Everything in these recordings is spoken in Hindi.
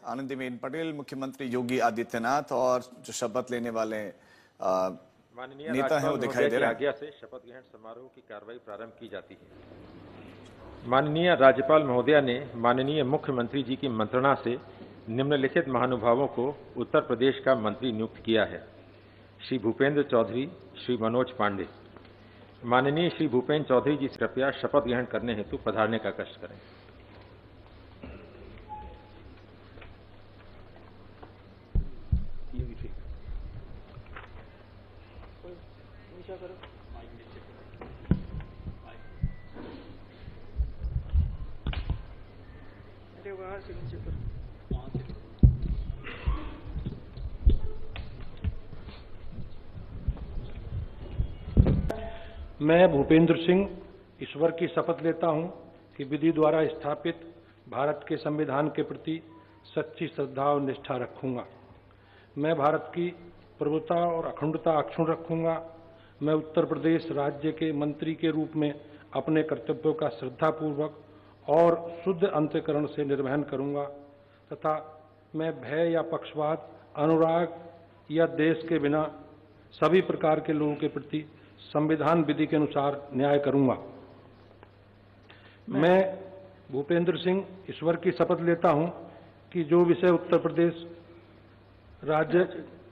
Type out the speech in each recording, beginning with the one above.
आनंदीबेन पटेल, मुख्यमंत्री योगी आदित्यनाथ और जो शपथ लेने वाले माननीय नेता हैं वो दिखाई दे रहे हैं। आज्ञा से शपथ ग्रहण समारोह की कार्रवाई प्रारंभ की जाती है। माननीय राज्यपाल महोदया ने माननीय मुख्यमंत्री जी की मंत्रणा से निम्नलिखित महानुभावों को उत्तर प्रदेश का मंत्री नियुक्त किया है। श्री भूपेंद्र चौधरी, श्री मनोज पांडे। माननीय श्री भूपेंद्र चौधरी जी से कृपया शपथ ग्रहण करने हेतु पधारने का कष्ट करें। मैं भूपेंद्र सिंह ईश्वर की शपथ लेता हूं कि विधि द्वारा स्थापित भारत के संविधान के प्रति सच्ची श्रद्धा और निष्ठा रखूंगा। मैं भारत की प्रभुता और अखंडता अक्षुण्ण रखूंगा। मैं उत्तर प्रदेश राज्य के मंत्री के रूप में अपने कर्तव्यों का श्रद्धापूर्वक और शुद्ध अंतःकरण से निर्वहन करूंगा तथा मैं भय या पक्षपात, अनुराग या देश के बिना सभी प्रकार के लोगों के प्रति संविधान विधि के अनुसार न्याय करूंगा। मैं भूपेंद्र सिंह ईश्वर की शपथ लेता हूं कि जो विषय उत्तर प्रदेश राज्य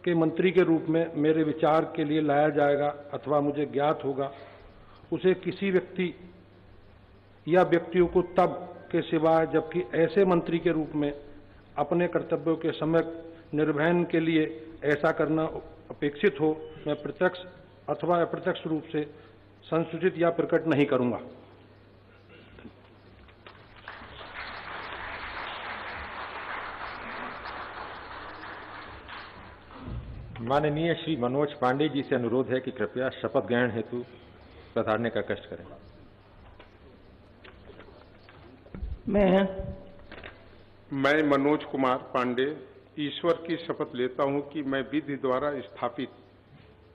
के मंत्री के रूप में मेरे विचार के लिए लाया जाएगा अथवा मुझे ज्ञात होगा, उसे किसी व्यक्ति या व्यक्तियों को तब के सिवाय जबकि ऐसे मंत्री के रूप में अपने कर्तव्यों के सम्यक निर्वहन के लिए ऐसा करना अपेक्षित हो, मैं प्रत्यक्ष अथवा अप्रत्यक्ष रूप से संसूचित या प्रकट नहीं करूंगा। माननीय श्री मनोज पांडे जी से अनुरोध है कि कृपया शपथ ग्रहण हेतु पधारने का कष्ट करें। मैं मनोज कुमार पांडे ईश्वर की शपथ लेता हूं कि मैं विधि द्वारा स्थापित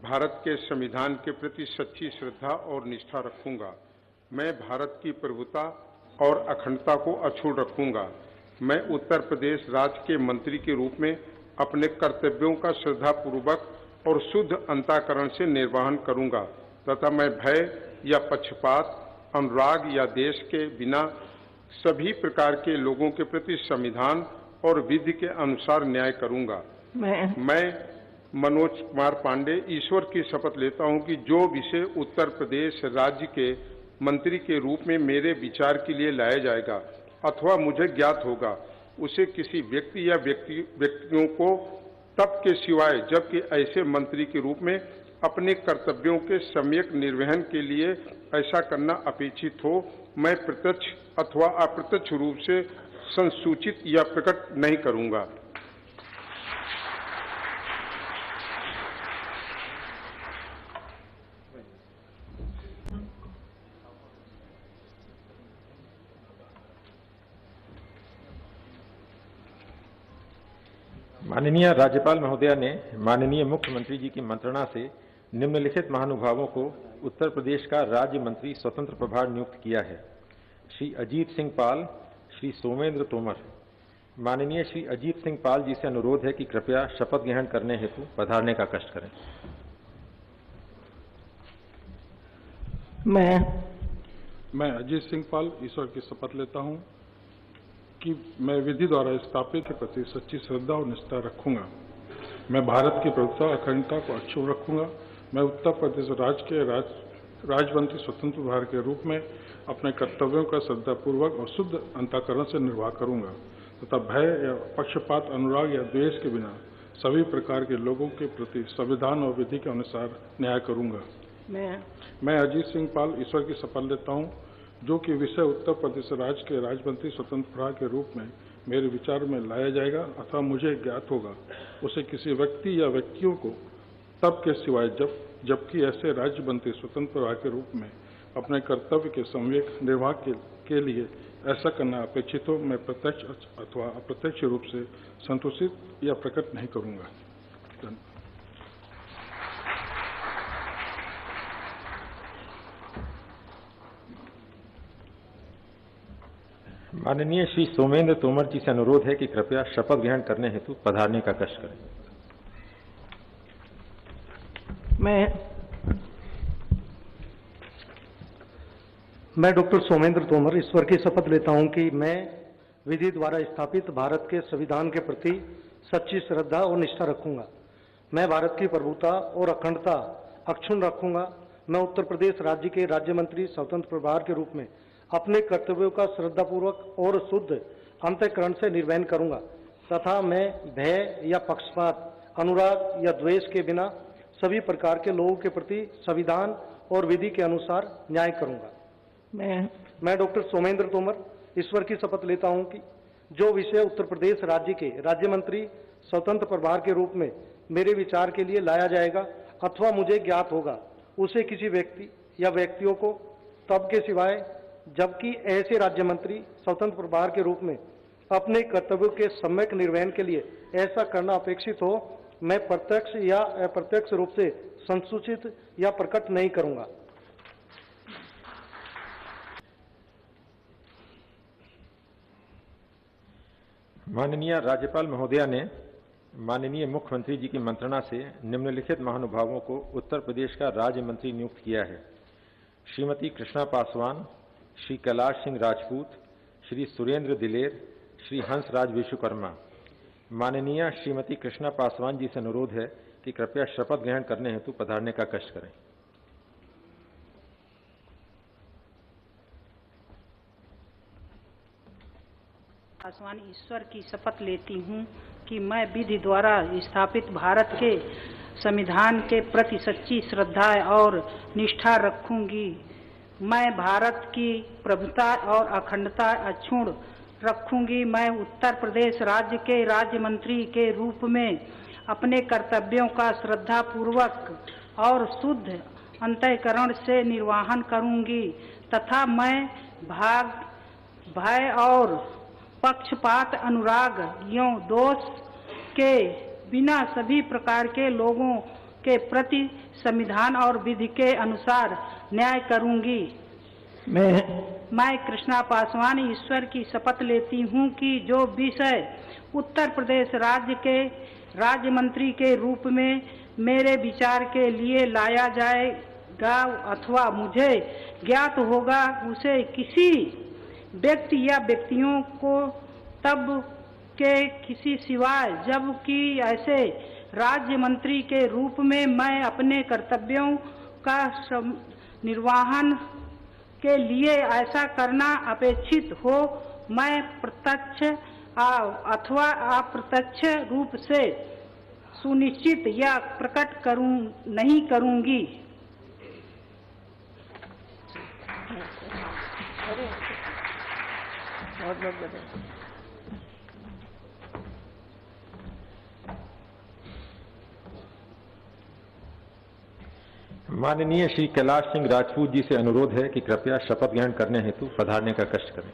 भारत के संविधान के प्रति सच्ची श्रद्धा और निष्ठा रखूंगा। मैं भारत की प्रभुता और अखंडता को अक्षुण्ण रखूंगा। मैं उत्तर प्रदेश राज्य के मंत्री के रूप में अपने कर्तव्यों का श्रद्धापूर्वक और शुद्ध अंतःकरण से निर्वहन करूंगा तथा मैं भय या पक्षपात, अनुराग या देश के बिना सभी प्रकार के लोगों के प्रति संविधान और विधि के अनुसार न्याय करूंगा। मैं मनोज कुमार पांडे ईश्वर की शपथ लेता हूं कि जो विषय उत्तर प्रदेश राज्य के मंत्री के रूप में मेरे विचार के लिए लाया जाएगा अथवा मुझे ज्ञात होगा, उसे किसी व्यक्ति या व्यक्तियों को तब के सिवाय जबकि ऐसे मंत्री के रूप में अपने कर्तव्यों के सम्यक निर्वहन के लिए ऐसा करना अपेक्षित हो, मैं प्रत्यक्ष अथवा अप्रत्यक्ष रूप से संसूचित या प्रकट नहीं करूंगा। माननीय राज्यपाल महोदया ने माननीय मुख्यमंत्री जी की मंत्रणा से निम्नलिखित महानुभावों को उत्तर प्रदेश का राज्य मंत्री स्वतंत्र प्रभार नियुक्त किया है। श्री अजीत सिंह पाल, श्री सोमेंद्र तोमर। माननीय श्री अजीत सिंह पाल जी से अनुरोध है कि कृपया शपथ ग्रहण करने हेतु पधारने का कष्ट करें। मैं अजीत सिंह पाल ईश्वर की शपथ लेता हूं कि मैं विधि द्वारा स्थापित के प्रति सच्ची श्रद्धा और निष्ठा रखूंगा। मैं भारत की प्रभुता अखंडता को अक्षुण्ण रखूंगा। मैं उत्तर प्रदेश राज्य के राज्यमंत्री स्वतंत्र प्रभार के रूप में अपने कर्तव्यों का श्रद्धापूर्वक और शुद्ध अंतःकरण से निर्वाह करूंगा तथा भय या पक्षपात, अनुराग या द्वेष के बिना सभी प्रकार के लोगों के प्रति संविधान और विधि के अनुसार न्याय करूंगा। मैं अजीत सिंह पाल ईश्वर की शपथ लेता हूं जो कि विषय उत्तर प्रदेश राज्य के राज्यमंत्री स्वतंत्र प्रभार के रूप में मेरे विचार में लाया जाएगा अथवा मुझे ज्ञात होगा, उसे किसी व्यक्ति या व्यक्तियों को तब के सिवाय जबकि ऐसे राज्य मंत्री स्वतंत्र प्रभार के रूप में अपने कर्तव्य के सम्यक निर्वाह के लिए ऐसा करना अपेक्षित हो, मैं प्रत्यक्ष अथवा अप्रत्यक्ष रूप से संतोषित या प्रकट नहीं करूंगा। माननीय श्री सोमेंद्र तोमर जी से अनुरोध है कि कृपया शपथ ग्रहण करने हेतु पधारने का कष्ट करें। मैं डॉक्टर सोमेंद्र तोमर ईश्वर की शपथ लेता हूं कि मैं विधि द्वारा स्थापित भारत के संविधान के प्रति सच्ची श्रद्धा और निष्ठा रखूंगा। मैं भारत की प्रभुता और अखंडता अक्षुण्ण रखूंगा। मैं उत्तर प्रदेश राज्य के राज्य मंत्री स्वतंत्र प्रभार के रूप में अपने कर्तव्यों का श्रद्धापूर्वक और शुद्ध अंतःकरण से निर्वहन करूंगा तथा मैं भय या पक्षपात, अनुराग या द्वेष के बिना सभी प्रकार के लोगों के प्रति संविधान और विधि के अनुसार न्याय करूंगा। मैं डॉक्टर सोमेंद्र तोमर ईश्वर की शपथ लेता हूं कि जो विषय उत्तर प्रदेश राज्य के राज्य मंत्री स्वतंत्र प्रभार के रूप में मेरे विचार के लिए लाया जाएगा अथवा मुझे ज्ञात होगा, उसे किसी व्यक्ति या व्यक्तियों को तब के सिवाय जबकि ऐसे राज्य मंत्री स्वतंत्र प्रभार के रूप में अपने कर्तव्यों के सम्यक निर्वहन के लिए ऐसा करना अपेक्षित हो, मैं प्रत्यक्ष या अप्रत्यक्ष रूप से संसूचित या प्रकट नहीं करूंगा। माननीय राज्यपाल महोदया ने माननीय मुख्यमंत्री जी की मंत्रणा से निम्नलिखित महानुभावों को उत्तर प्रदेश का राज्य मंत्री नियुक्त किया है। श्रीमती कृष्णा पासवान, श्री कैलाश सिंह राजपूत, श्री सुरेंद्र दिलेर, श्री हंसराज विश्वकर्मा। माननीय श्रीमती कृष्णा पासवान जी से अनुरोध है कि कृपया शपथ ग्रहण करने हेतु पधारने का कष्ट करें। पासवान ईश्वर की शपथ लेती हूँ कि मैं विधि द्वारा स्थापित भारत के संविधान के प्रति सच्ची श्रद्धा और निष्ठा रखूंगी। मैं भारत की प्रभुता और अखंडता अक्षुण्ण रखूंगी। मैं उत्तर प्रदेश राज्य के राज्य मंत्री के रूप में अपने कर्तव्यों का श्रद्धापूर्वक और शुद्ध अंतःकरण से निर्वहन करूंगी तथा मैं भय और पक्षपात, अनुराग एवं दोष के बिना सभी प्रकार के लोगों के प्रति संविधान और विधि के अनुसार न्याय करूंगी। मैं कृष्णा पासवान ईश्वर की शपथ लेती हूं कि जो विषय उत्तर प्रदेश राज्य के राज्य मंत्री के रूप में मेरे विचार के लिए लाया जाएगा अथवा मुझे ज्ञात होगा, उसे किसी व्यक्ति या व्यक्तियों को तब के किसी सिवाय जबकि ऐसे राज्य मंत्री के रूप में मैं अपने कर्तव्यों का निर्वहन के लिए ऐसा करना अपेक्षित हो, मैं प्रत्यक्ष अथवा अप्रत्यक्ष रूप से सुनिश्चित या प्रकट नहीं करूंगी। माननीय श्री कैलाश सिंह राजपूत जी से अनुरोध है कि कृपया शपथ ग्रहण करने हेतु पधारने का कष्ट करें।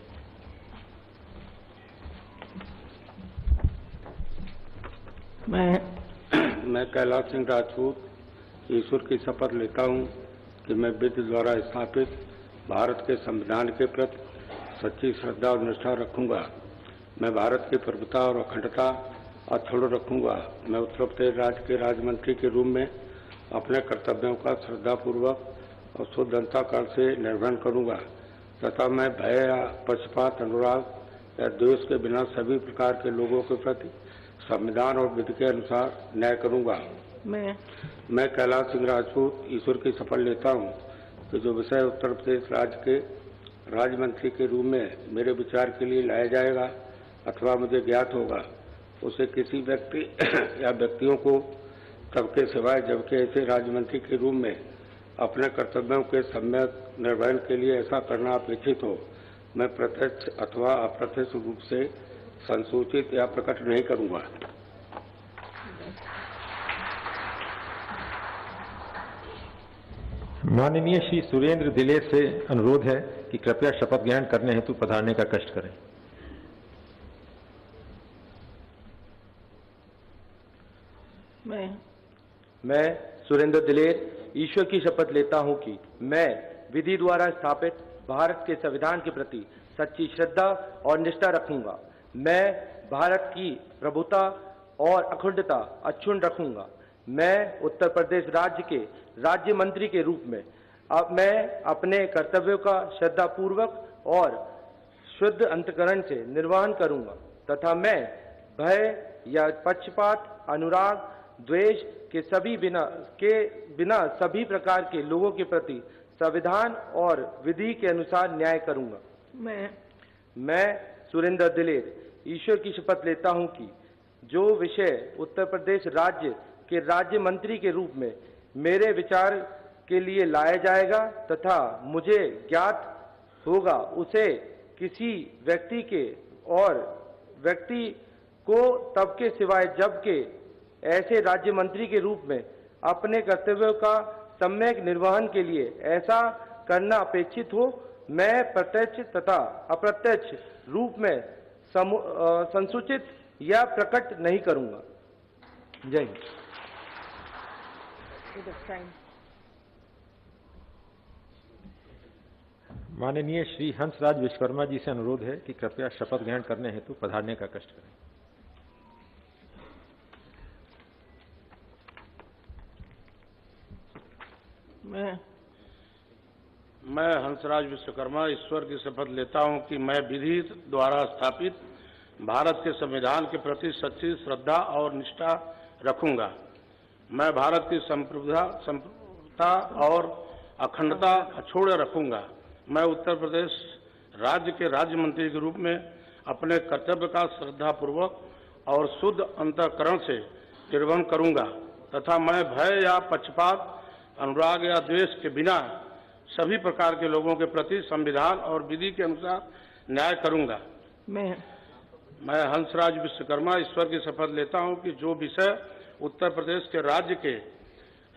मैं कैलाश सिंह राजपूत ईश्वर की शपथ लेता हूं कि मैं विधि द्वारा स्थापित भारत के संविधान के प्रति सच्ची श्रद्धा और निष्ठा रखूंगा। मैं भारत की प्रभुता और अखंडता अक्षुण्ण रखूंगा। मैं उत्तर प्रदेश राज्य के राज्य मंत्री के रूप में अपने कर्तव्यों का श्रद्धापूर्वक और शुद्ध अंतःकरण से निर्वहन करूंगा तथा मैं भय या पक्षपात, अनुराग या द्वेष के बिना सभी प्रकार के लोगों के प्रति संविधान और विधि के अनुसार न्याय करूंगा। मैं कैलाश सिंह राजपूत ईश्वर की शपथ लेता हूं कि जो विषय उत्तर प्रदेश राज्य के राज्य मंत्री के रूप में मेरे विचार के लिए लाया जाएगा अथवा मुझे ज्ञात होगा, उसे किसी व्यक्ति या व्यक्तियों को तब के सिवाय जबकि ऐसे राज्य मंत्री के रूप में अपने कर्तव्यों के सम्यक निर्वहन के लिए ऐसा करना अपेक्षित हो, मैं प्रत्यक्ष अथवा अप्रत्यक्ष रूप से संसूचित या प्रकट नहीं करूंगा। माननीय श्री सुरेंद्र दिलेर से अनुरोध है कि कृपया शपथ ग्रहण करने हेतु पधारने का कष्ट करें। मैं सुरेंद्र दिलेर ईश्वर की शपथ लेता हूं कि मैं विधि द्वारा स्थापित भारत के संविधान के प्रति सच्ची श्रद्धा और निष्ठा रखूंगा। मैं भारत की प्रभुता और अखंडता अक्षुण्ण रखूंगा। मैं उत्तर प्रदेश राज्य के राज्य मंत्री के रूप में मैं अपने कर्तव्यों का श्रद्धापूर्वक और शुद्ध अंतःकरण से निर्वहन करूंगा तथा मैं भय या पक्षपात, अनुराग, द्वेष के बिना सभी प्रकार के लोगों के प्रति संविधान और विधि के अनुसार न्याय करूंगा। मैं सुरेंद्र दिलेर ईश्वर की शपथ लेता हूं कि जो विषय उत्तर प्रदेश राज्य के राज्य मंत्री के रूप में मेरे विचार के लिए लाया जाएगा तथा मुझे ज्ञात होगा उसे किसी व्यक्ति को तब के सिवाय जबकि ऐसे राज्य मंत्री के रूप में अपने कर्तव्यों का सम्यक निर्वहन के लिए ऐसा करना अपेक्षित हो, मैं प्रत्यक्ष तथा अप्रत्यक्ष रूप में संसूचित या प्रकट नहीं करूंगा। जय हिंद। माननीय श्री हंसराज विश्वकर्मा जी से अनुरोध है कि कृपया शपथ ग्रहण करने हेतु पधारने का कष्ट करें। मैं हंसराज विश्वकर्मा ईश्वर की शपथ लेता हूं कि मैं विधि द्वारा स्थापित भारत के संविधान के प्रति सच्ची श्रद्धा और निष्ठा रखूंगा। मैं भारत की संप्रभुता और अखंडता अक्षुण्ण रखूंगा। मैं उत्तर प्रदेश राज्य के राज्य मंत्री के रूप में अपने कर्तव्य का श्रद्धापूर्वक और शुद्ध अंतःकरण से निर्वहन करूंगा तथा मैं भय या पक्षपात, अनुराग या द्वेष के बिना सभी प्रकार के लोगों के प्रति संविधान और विधि के अनुसार न्याय करूंगा। मैं हंसराज विश्वकर्मा ईश्वर की शपथ लेता हूं कि जो विषय उत्तर प्रदेश के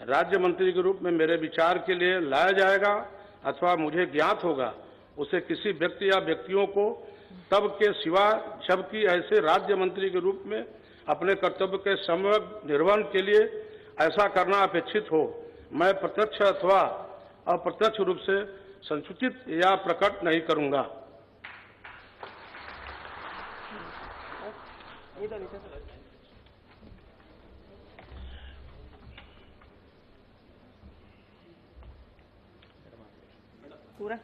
राज्य मंत्री के रूप में मेरे विचार के लिए लाया जाएगा अथवा मुझे ज्ञात होगा उसे किसी व्यक्ति या व्यक्तियों को तब के सिवा जबकि ऐसे राज्य मंत्री के रूप में अपने कर्तव्य के सम्यक निर्वहन के लिए ऐसा करना अपेक्षित हो, मैं प्रत्यक्ष अथवा अप्रत्यक्ष रूप से संसूचित या प्रकट नहीं करूंगा। पूरा